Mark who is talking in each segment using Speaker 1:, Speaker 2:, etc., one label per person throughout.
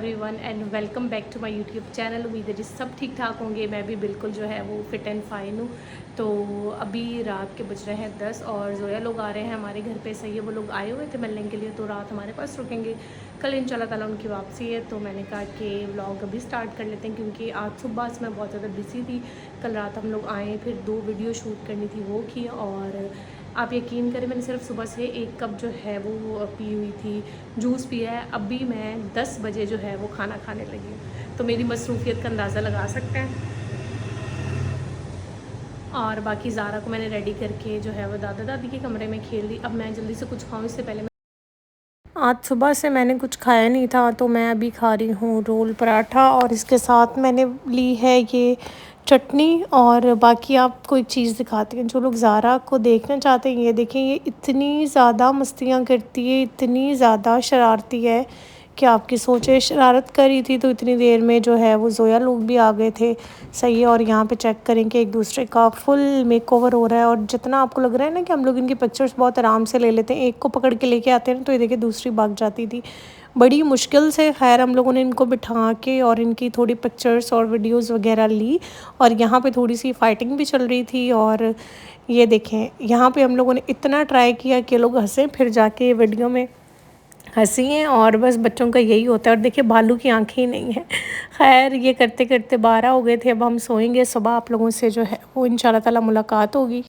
Speaker 1: Everyone and welcome back to my YouTube channel. उम्मीद है जी सब ठीक ठाक होंगे। मैं भी बिल्कुल जो है वो फिट एंड फाइन हूँ। तो अभी रात के बज रहे हैं 10 और जोया लोग आ रहे हैं हमारे घर पे। सही है, वो लोग आए हुए थे मिलने के लिए, तो रात हमारे पास रुकेंगे। कल इंशाल्लाह ताला उनकी वापसी है, तो मैंने कहा कि व्लॉग अभी स्टार्ट कर लेते हैं क्योंकि आज सुबह से मैं बहुत ज़्यादा बिजी थी। कल रात हम लोग आए, फिर 2 वीडियो शूट करनी थी, वो की। और आप यकीन करें, मैंने सिर्फ सुबह से 1 कप जो है वो पी हुई थी, जूस पिया है। अभी मैं 10 बजे जो है वो खाना खाने लगी हूँ, तो मेरी मसरूफ़ियत का अंदाज़ा लगा सकते हैं। और बाकी ज़ारा को मैंने रेडी करके जो है वो दादा दादी के कमरे में खेल दी। अब मैं जल्दी से कुछ खाऊँ इससे पहले। आज सुबह से मैंने कुछ खाया नहीं था, तो मैं अभी खा रही हूँ रोल पराठा, और इसके साथ मैंने ली है ये चटनी। और बाकी आपको एक चीज़ दिखाती हैं, जो लोग ज़ारा को देखना चाहते हैं, ये देखें, ये इतनी ज़्यादा मस्तियाँ करती है, इतनी ज़्यादा शरारती है कि आपकी सोचे। शरारत करी थी तो इतनी देर में जो है वो जोया लोग भी आ गए थे। सही है। और यहाँ पे चेक करें कि एक दूसरे का फुल मेकओवर हो रहा है। और जितना आपको लग रहा है ना कि हम लोग इनकी पिक्चर्स बहुत आराम से ले लेते हैं, एक को पकड़ के लेके आते हैं ना, तो ये देखिए दूसरी भाग जाती थी। बड़ी मुश्किल से खैर हम लोगों ने इनको बिठा के और इनकी थोड़ी पिक्चर्स और वीडियोस वगैरह ली। और यहाँ पे थोड़ी सी फाइटिंग भी चल रही थी। और ये देखें, यहाँ पे हम लोगों ने इतना ट्राई किया कि लोग हंसें, फिर जाके वीडियो में हंसी हैं। और बस बच्चों का यही होता है। और देखिए भालू की आंखें ही नहीं है। खैर ये करते करते 12 हो गए थे। अब हम सोएंगे। सुबह आप लोगों से जो है वो इंशाल्लाह ताला मुलाकात होगी।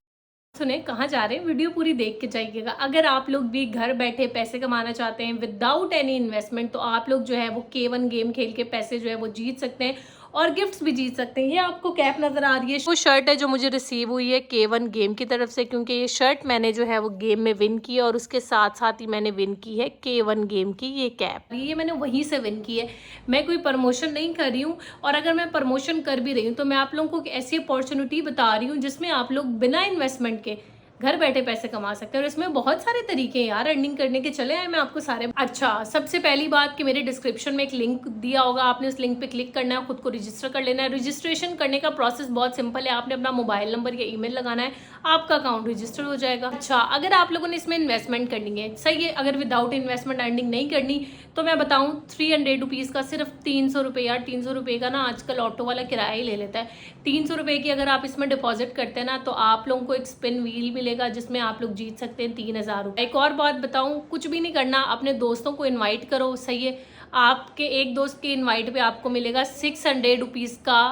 Speaker 1: सुने, कहाँ जा रहे हैं, वीडियो पूरी देख के जाइएगा। अगर आप लोग भी घर बैठे पैसे कमाना चाहते हैं विदाउट एनी इन्वेस्टमेंट, तो आप लोग जो है वो K1 गेम खेल के पैसे जो है वो जीत सकते हैं और गिफ्ट्स भी जीत सकते हैं। ये आपको कैप नजर आ रही है, वो शर्ट है जो मुझे रिसीव हुई है K1 गेम की तरफ से, क्योंकि ये शर्ट मैंने जो है वो गेम में विन की है और उसके साथ साथ ही मैंने विन की है K1 गेम की ये कैप। ये मैंने वहीं से विन की है। मैं कोई प्रमोशन नहीं कर रही हूँ, और अगर मैं प्रमोशन कर भी रही हूँ तो मैं आप लोगों को एक ऐसी अपॉर्चुनिटी बता रही हूँ जिसमें आप लोग बिना इन्वेस्टमेंट के घर बैठे पैसे कमा सकते हैं। और इसमें बहुत सारे तरीके हैं यार अर्निंग करने के। चले आए मैं आपको सारे। अच्छा, सबसे पहली बात कि मेरे डिस्क्रिप्शन में एक लिंक दिया होगा, आपने उस लिंक पे क्लिक करना है, खुद को रजिस्टर कर लेना है। रजिस्ट्रेशन करने का प्रोसेस बहुत सिंपल है। आपने अपना मोबाइल नंबर या ईमेल लगाना है, आपका अकाउंट रजिस्टर हो जाएगा। अच्छा, अगर आप लोगों ने इसमें इन्वेस्टमेंट करनी है, सही है, अगर विदाउट इन्वेस्टमेंट अर्निंग नहीं करनी, तो मैं बताऊं 300 रुपीज़ का सिर्फ 300 रुपये, यार 300 रुपये का ना आजकल ऑटो वाला किराया ही ले लेता है। 300 रुपये की अगर आप इसमें डिपॉजिट करते हैं ना, तो आप लोगों को एक स्पिन व्हील मिलेगा जिसमें आप लोग जीत सकते हैं 3000 रुपये। एक और बात बताऊं, कुछ भी नहीं करना, अपने दोस्तों को इन्वाइट करो। सही है, आपके एक दोस्त के इन्वाइट पे आपको मिलेगा 600 रुपीज़ का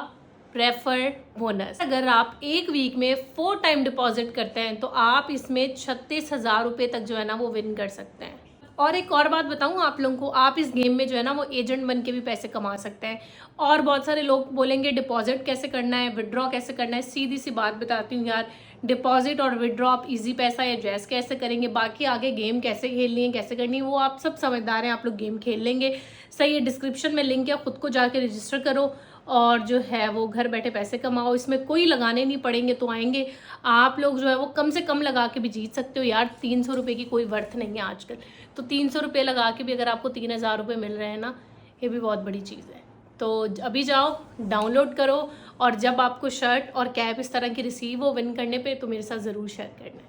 Speaker 1: रेफर बोनस। अगर आप एक वीक में 4 टाइम डिपॉजिट करते हैं तो आप इसमें 36,000 रुपये तक जो है ना वो विन कर सकते हैं। और एक और बात बताऊं आप लोगों को, आप इस गेम में जो है ना वो एजेंट बन के भी पैसे कमा सकते हैं। और बहुत सारे लोग बोलेंगे डिपॉजिट कैसे करना है, विड्रॉ कैसे करना है। सीधी सी बात बताती हूँ यार, डिपॉजिट और विड्रॉ आप इजी पैसा या जैस कैसे करेंगे, बाकी आगे गेम कैसे खेलनी है, कैसे करनी है, वो आप सब समझदार हैं, आप लोग गेम खेल लेंगे। सही है, डिस्क्रिप्शन में लिंक है, खुद को जाके रजिस्टर करो और जो है वो घर बैठे पैसे कमाओ। इसमें कोई लगाने नहीं पड़ेंगे तो आएंगे। आप लोग जो है वो कम से कम लगा के भी जीत सकते हो यार। 300 रुपये की कोई वर्थ नहीं है आजकल, तो 300 रुपये लगा के भी अगर आपको 3000 रुपये मिल रहे हैं ना, ये भी बहुत बड़ी चीज़ है। तो अभी जाओ डाउनलोड करो, और जब आपको शर्ट और कैप इस तरह की रिसीव हो विन करने पे, तो मेरे साथ ज़रूर शेयर करना।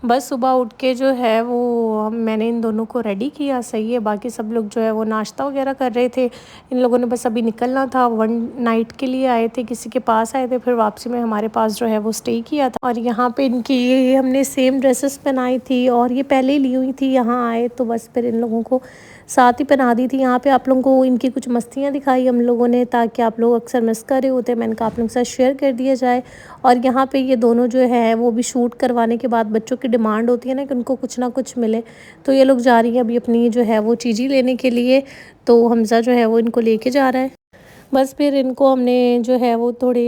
Speaker 1: बस सुबह उठ के जो है वो मैंने इन दोनों को रेडी किया। सही है, बाकी सब लोग जो है वो नाश्ता वगैरह कर रहे थे। इन लोगों ने बस अभी निकलना था, 1 नाइट के लिए आए थे, किसी के पास आए थे, फिर वापसी में हमारे पास जो है वो स्टे किया था। और यहाँ पे इनकी ये हमने सेम ड्रेसेस पहनाई थी, और ये पहले ही ली हुई थी। यहाँ आए तो बस फिर इन लोगों को साथ ही पहना दी थी। यहाँ पे आप लोगों को इनकी कुछ मस्तियाँ दिखाई हम लोगों ने, ताकि आप लोग अक्सर मिस कर रहे होते हैं, मैंने कहा आप लोगों के साथ शेयर कर दिया जाए। और यहाँ पे ये दोनों जो है वो भी शूट करवाने के बाद, बच्चों की डिमांड होती है ना कि उनको कुछ ना कुछ मिले, तो ये लोग जा रही हैं अभी अपनी जो है वो चीज़ी लेने के लिए। तो हमज़ा जो है वो इनको लेके जा रहा है। बस फिर इनको हमने जो है वो थोड़े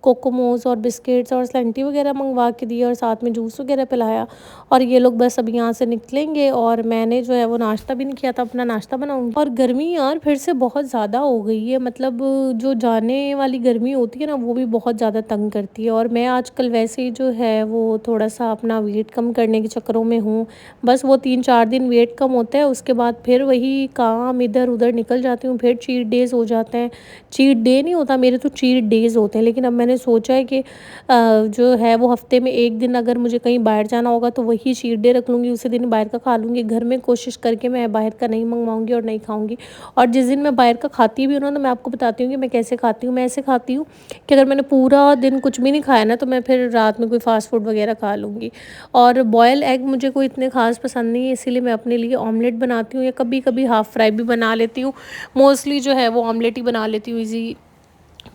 Speaker 1: कोकोमोस और बिस्किट्स और स्लैंटी वगैरह मंगवा के दिए, और साथ में जूस वगैरह पिलाया। और ये लोग बस अब यहाँ से निकलेंगे, और मैंने जो है वो नाश्ता भी नहीं किया था, अपना नाश्ता बनाऊंगी। और गर्मी यार फिर से बहुत ज़्यादा हो गई है, मतलब जो जाने वाली गर्मी होती है ना, वो भी बहुत ज़्यादा तंग करती है। और मैं आजकल वैसे ही जो है वो थोड़ा सा अपना वेट कम करने के चक्करों में हूँ। बस वो 3-4 दिन वेट कम होता है, उसके बाद फिर वही काम इधर उधर निकल जाती हूँ, फिर चीट डेज़ हो जाते हैं। चीट डे नहीं होता, मेरे तो चीट डेज़ होते हैं। लेकिन अब मैंने सोचा है कि जो है वो हफ़्ते में 1 दिन अगर मुझे कहीं बाहर जाना होगा तो वही चीट डे रख लूँगी, उसी दिन बाहर का खा लूँगी। घर में कोशिश करके मैं बाहर का नहीं मँगवाऊँगी और नहीं खाऊँगी। और जिस दिन मैं बाहर का खाती भी हूँ ना, तो मैं आपको बताती हूँ कि मैं कैसे खाती हूँ। मैं ऐसे खाती हूँ कि अगर मैंने पूरा दिन कुछ भी नहीं खाया ना, तो मैं फिर रात में कोई फ़ास्ट फूड वग़ैरह खा लूँगी। और बॉयल एग मुझे कोई इतने ख़ास पसंद नहीं है, इसीलिए मैं अपने लिए ऑमलेट बनाती हूँ या कभी-कभी हाफ़ फ्राई भी बना लेती हूँ। मोस्टली जो है वो ऑमलेट ही बना लेती हूँ, ईज़ी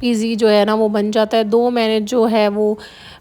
Speaker 1: ईज़ी जो है ना वो बन जाता है। 2 मैंने जो है वो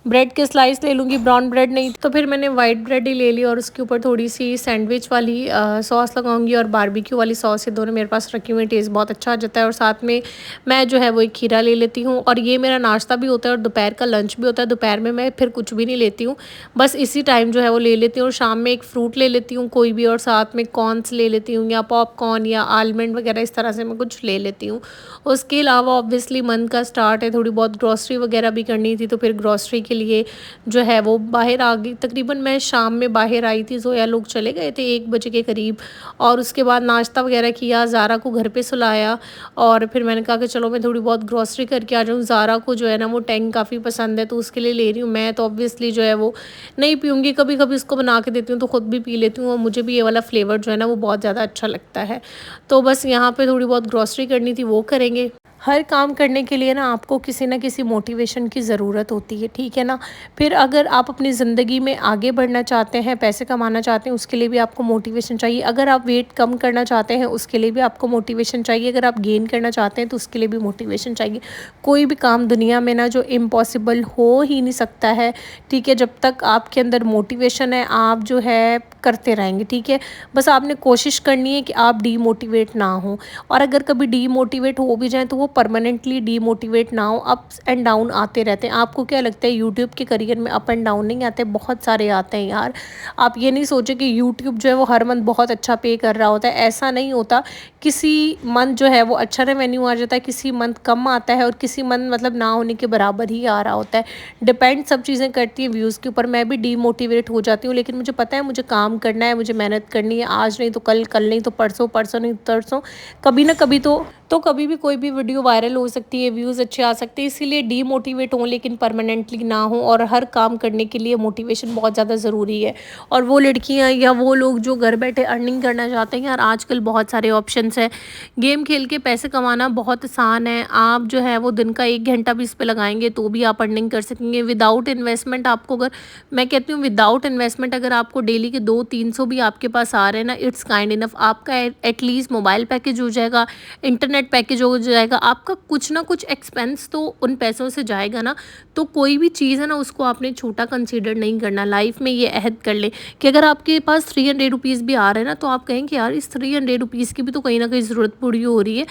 Speaker 1: ब्रेड के स्लाइस ले लूँगी, ब्राउन ब्रेड नहीं तो फिर मैंने वाइट ब्रेड ही ले ली और उसके ऊपर थोड़ी-सी सैंडविच वाली सॉस लगाऊँगी और बारबेक्यू वाली सॉस, ये दोनों मेरे पास रखी हुई हैं, टेस्ट बहुत अच्छा आ जाता है। और साथ में मैं जो है वो एक खीरा ले लेती हूँ और ये मेरा नाश्ता भी होता है और दोपहर का लंच भी होता है। दोपहर में मैं फिर कुछ भी नहीं लेती हूँ, बस इसी टाइम जो है वो ले लेती हूँ और शाम में एक फ्रूट ले लेती हूँ कोई भी और साथ में कॉर्न्स ले लेती हूँ या पॉपकॉर्न या आलमंड वगैरह, इस तरह से मैं कुछ ले लेती हूँ। उसके अलावा ऑब्वियसली मंथ का स्टार्ट है, थोड़ी बहुत ग्रॉसरी वगैरह भी करनी थी, तो फिर ग्रॉसरी के लिए जो है वो बाहर आ गई। तकरीबन मैं शाम में बाहर आई थी, ज़ोया लोग चले गए थे 1 बजे के करीब और उसके बाद नाश्ता वगैरह किया, ज़ारा को घर पे सुलाया और फिर मैंने कहा कि चलो मैं थोड़ी बहुत ग्रॉसरी करके आ जाऊँ। ज़ारा को जो है ना वो टैंग काफ़ी पसंद है, तो उसके लिए ले रही हूँ। मैं तो ऑब्वियसली जो है वो नहीं पीऊँगी, कभी-कभी उसको बना के देती हूँ तो खुद भी पी लेती हूँ और मुझे भी ये वाला फ्लेवर जो है ना वो बहुत ज़्यादा अच्छा लगता है। तो बस यहाँ पे थोड़ी बहुत ग्रॉसरी करनी थी, वो करेंगे। हर काम करने के लिए ना आपको किसी न किसी मोटिवेशन की ज़रूरत होती है, ठीक है ना? फिर अगर आप अपनी ज़िंदगी में आगे बढ़ना चाहते हैं, पैसे कमाना चाहते हैं, उसके लिए भी आपको मोटिवेशन चाहिए। अगर आप वेट कम करना चाहते हैं, उसके लिए भी आपको मोटिवेशन चाहिए। अगर आप गेन करना चाहते हैं, तो उसके लिए भी मोटिवेशन चाहिए। कोई भी काम दुनिया में ना जो इम्पॉसिबल हो ही नहीं सकता है, ठीक है? जब तक आपके अंदर मोटिवेशन है, आप जो है करते रहेंगे, ठीक है? बस आपने कोशिश करनी है कि आप डीमोटिवेट ना हों और अगर कभी डीमोटिवेट हो भी जाएँ, तो वो परमानेंटली डीमोटिवेट ना हो। अप्स एंड डाउन आते रहते हैं। आपको क्या लगता है यूट्यूब के करियर में अप एंड डाउन नहीं आते? बहुत सारे आते हैं यार। आप ये नहीं सोचें कि यूट्यूब जो है वो हर मंथ बहुत अच्छा पे कर रहा होता है, ऐसा नहीं होता। किसी मंथ जो है वो अच्छा रेवेन्यू आ जाता है, किसी मंथ कम आता है और किसी मंथ मतलब ना होने के बराबर ही आ रहा होता है। डिपेंड सब चीज़ें करती हैं व्यूज़ के ऊपर। मैं भी डीमोटिवेट हो जाती हूँ, लेकिन मुझे पता है मुझे काम करना है, मुझे मेहनत करनी है, आज नहीं तो कल, कल नहीं तो परसों, परसों नहीं तो तरसों, कभी ना कभी तो कभी भी कोई भी वीडियो वायरल हो सकती है, व्यूज़ अच्छे आ सकते हैं। इसीलिए डीमोटिवेट हों लेकिन परमानेंटली ना हो और हर काम करने के लिए मोटिवेशन बहुत ज़्यादा ज़रूरी है। और वो लड़कियां या वो लोग जो घर बैठे अर्निंग करना चाहते हैं, यार आजकल बहुत सारे ऑप्शंस हैं। गेम खेल के पैसे कमाना बहुत आसान है। आप जो है वो दिन का 1 घंटा भी इस पे लगाएंगे तो भी आप अर्निंग कर सकेंगे विदाउट इन्वेस्टमेंट। आपको अगर मैं कहती हूँ विदाउट इन्वेस्टमेंट अगर आपको डेली के 200-300 भी आपके पास आ रहे हैं ना, इट्स काइंड इनफ। आपका एटलीस्ट मोबाइल पैकेज हो जाएगा, इंटरनेट पैकेज हो जाएगा, आपका कुछ ना कुछ एक्सपेंस तो उन पैसों से जाएगा ना। तो कोई भी चीज़ है ना उसको आपने छोटा कंसीडर नहीं करना। लाइफ में ये अहद कर ले कि अगर आपके पास 300 रुपीज़ भी आ रहे हैं ना, तो आप कहेंगे यार इस 300 रुपीज़ की भी तो कहीं ना कहीं ज़रूरत पूरी हो रही है।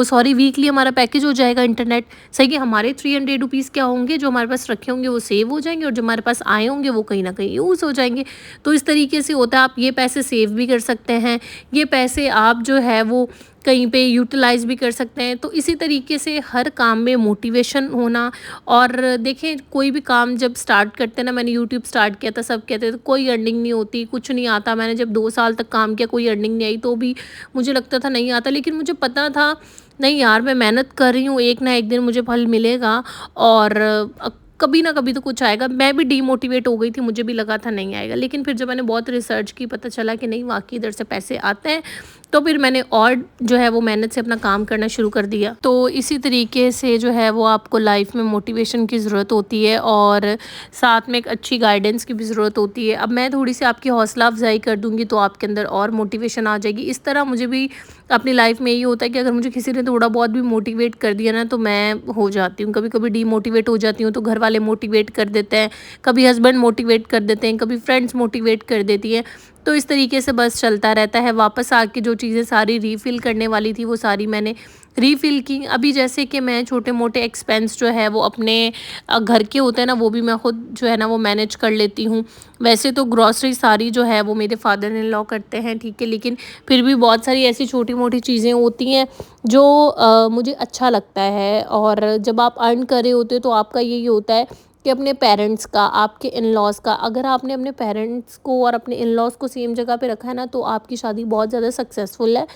Speaker 1: सॉरी वीकली हमारा पैकेज हो जाएगा इंटरनेट, सही है। हमारे 300 रुपीज़ क्या होंगे, जो हमारे पास रखे होंगे वो सेव हो जाएंगे और जो हमारे पास आए होंगे वो कहीं ना कहीं यूज़ हो जाएंगे। तो इस तरीके से होता है, आप ये पैसे सेव भी कर सकते हैं, ये पैसे आप जो है वो कहीं पे यूटिलाइज़ भी कर सकते हैं। तो इसी तरीके से हर काम में मोटिवेशन होना। और देखें कोई भी काम जब स्टार्ट करते हैं ना, मैंने यूट्यूब स्टार्ट किया था, सब कहते थे कोई अर्निंग नहीं होती, कुछ नहीं आता। मैंने जब 2 साल तक काम किया कोई अर्निंग नहीं आई, तो भी मुझे लगता था नहीं आता, लेकिन मुझे पता था नहीं यार मैं मेहनत कर रही हूँ, एक ना एक दिन मुझे फल मिलेगा और कभी ना कभी तो कुछ आएगा। मैं भी डीमोटिवेट हो गई थी, मुझे भी लगा था नहीं आएगा, लेकिन फिर जब मैंने बहुत रिसर्च की पता चला कि नहीं वाकई इधर से पैसे आते हैं। तो फिर मैंने और जो है वो मेहनत से अपना काम करना शुरू कर दिया। तो इसी तरीके से जो है वो आपको लाइफ में मोटिवेशन की ज़रूरत होती है और साथ में एक अच्छी गाइडेंस की भी ज़रूरत होती है। अब मैं थोड़ी सी आपकी हौसला अफजाई कर दूँगी तो आपके अंदर और मोटिवेशन आ जाएगी। इस तरह मुझे भी अपनी लाइफ में यही होता है कि अगर मुझे किसी ने थोड़ा बहुत भी मोटिवेट कर दिया ना, तो मैं हो जाती हूँ। कभी कभी डीमोटिवेट हो जाती हूँ तो घर वाले मोटिवेट कर देते हैं, कभी हस्बैंड मोटिवेट कर देते हैं, कभी फ्रेंड्स मोटिवेट कर देती हैं। तो इस तरीके से बस चलता रहता है। वापस आके जो चीज़ें सारी रीफ़िल करने वाली थी वो सारी मैंने रीफ़िल की। अभी जैसे कि मैं छोटे मोटे एक्सपेंस जो है वो अपने घर के होते हैं ना, वो भी मैं खुद जो है ना वो मैनेज कर लेती हूँ। वैसे तो ग्रॉसरी सारी जो है वो मेरे फादर इन लॉ करते हैं, ठीक है, लेकिन फिर भी बहुत सारी ऐसी छोटी मोटी चीज़ें होती हैं जो मुझे अच्छा लगता है। और जब आप अर्न कर रहे होते हो तो आपका यही होता है कि अपने पेरेंट्स का, आपके इन लॉज़ का, अगर आपने अपने पेरेंट्स को और अपने इन लॉज़ को सेम जगह पे रखा है ना, तो आपकी शादी बहुत ज़्यादा सक्सेसफुल है।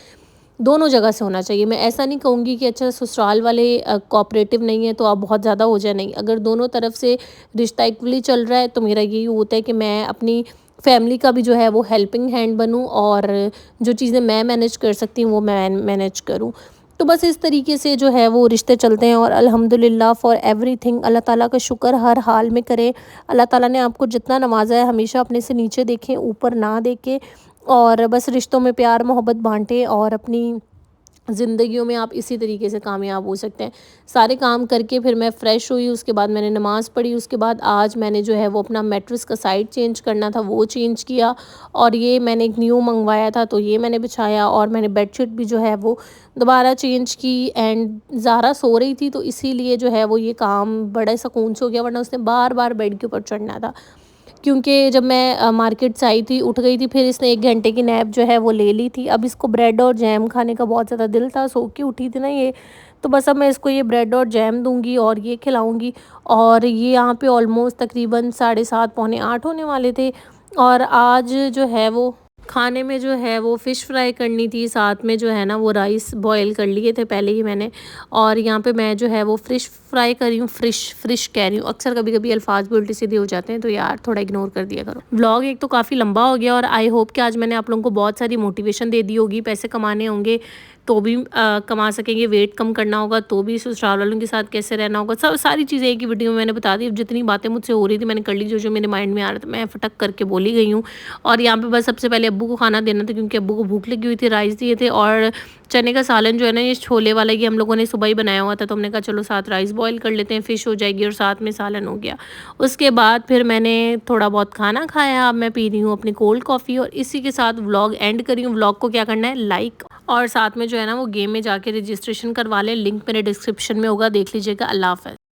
Speaker 1: दोनों जगह से होना चाहिए। मैं ऐसा नहीं कहूँगी कि अच्छा ससुराल वाले कोऑपरेटिव नहीं है तो आप बहुत ज़्यादा हो जाए, नहीं। अगर दोनों तरफ से रिश्ता इक्वली चल रहा है तो मेरा यही होता है कि मैं अपनी फैमिली का भी जो है वो हेल्पिंग हैंड बनूँ और जो चीज़ें मैं मैनेज कर सकती हूँ वो मैं मैनेज करूँ। तो बस इस तरीके से जो है वो रिश्ते चलते हैं और अल्हम्दुलिल्लाह फॉर एवरीथिंग। अल्लाह ताला का शुक्र हर हाल में करें। अल्लाह ताला ने आपको जितना नवाज़ा है हमेशा अपने से नीचे देखें, ऊपर ना देखें, और बस रिश्तों में प्यार मोहब्बत बाँटें और अपनी ज़िंदगियों में आप इसी तरीके से कामयाब हो सकते हैं। सारे काम करके फिर मैं फ़्रेश हुई, उसके बाद मैंने नमाज़ पढ़ी, उसके बाद आज मैंने जो है वो अपना मैट्रेस का साइड चेंज करना था वो चेंज किया, और ये मैंने एक न्यू मंगवाया था तो ये मैंने बिछाया, और मैंने बेडशीट भी जो है वो दोबारा चेंज की। एंड ज़ारा सो रही थी तो इसीलिए जो है वो ये काम बड़े सुकून से हो गया, वरना उसने बार-बार बेड के ऊपर चढ़ना था। क्योंकि जब मैं मार्केट से आई थी, उठ गई थी, फिर इसने 1 घंटे की नैप जो है वो ले ली थी। अब इसको ब्रेड और जैम खाने का बहुत ज़्यादा दिल था, सो के उठी थी ना ये, तो बस अब मैं इसको ये ब्रेड और जैम दूँगी और ये खिलाऊँगी। और ये यहाँ पे ऑलमोस्ट तकरीबन 7:30 पौने 8 होने वाले थे, और आज जो है वो खाने में जो है वो फ़िश फ्राई करनी थी, साथ में जो है ना वो राइस बॉयल कर लिए थे पहले ही मैंने। और यहाँ पे मैं जो है वो फ़िश फ्राई कर रही हूँ, फ़िश कह रही हूँ, अक्सर कभी-कभी अल्फ़ाज़ भी उल्टे-सीधे हो जाते हैं तो यार थोड़ा इग्नोर कर दिया करो। व्लॉग एक तो काफ़ी लंबा हो गया, और आई होप कि आज मैंने आप लोगों को बहुत सारी मोटिवेशन दे दी होगी। पैसे कमाने होंगे तो भी कमा सकेंगे, वेट कम करना होगा तो भी ससुराल वालों के साथ कैसे रहना होगा, सब सारी चीज़ें एक ही वीडियो में मैंने बता दी। अब जितनी बातें मुझसे हो रही थी मैंने कर ली, जो मेरे माइंड में आ रहा था मैं फटक करके बोली गई हूँ। और यहाँ पे बस सबसे पहले अब्बू को खाना देना था, क्योंकि अब्बू को भूख लगी हुई थी, राइस दिए थे, और चने का सालन जो है ना ये छोले वाला, ये हम लोगों ने सुबह ही बनाया हुआ था, तो हमने कहा चलो साथ राइस बॉयल कर लेते हैं, फ़िश हो जाएगी और साथ में सालन हो गया। उसके बाद फिर मैंने थोड़ा बहुत खाना खाया, अब मैं पी रही हूँ अपनी कोल्ड कॉफ़ी, और इसी के साथ व्लॉग एंड करी हूँ। व्लॉग को क्या करना है, लाइक, और साथ में जो है ना वो गेम में जाके रजिस्ट्रेशन करवा लें, लिंक मेरे डिस्क्रिप्शन में होगा, देख लीजिएगा। अल्लाह हाफ़िज़।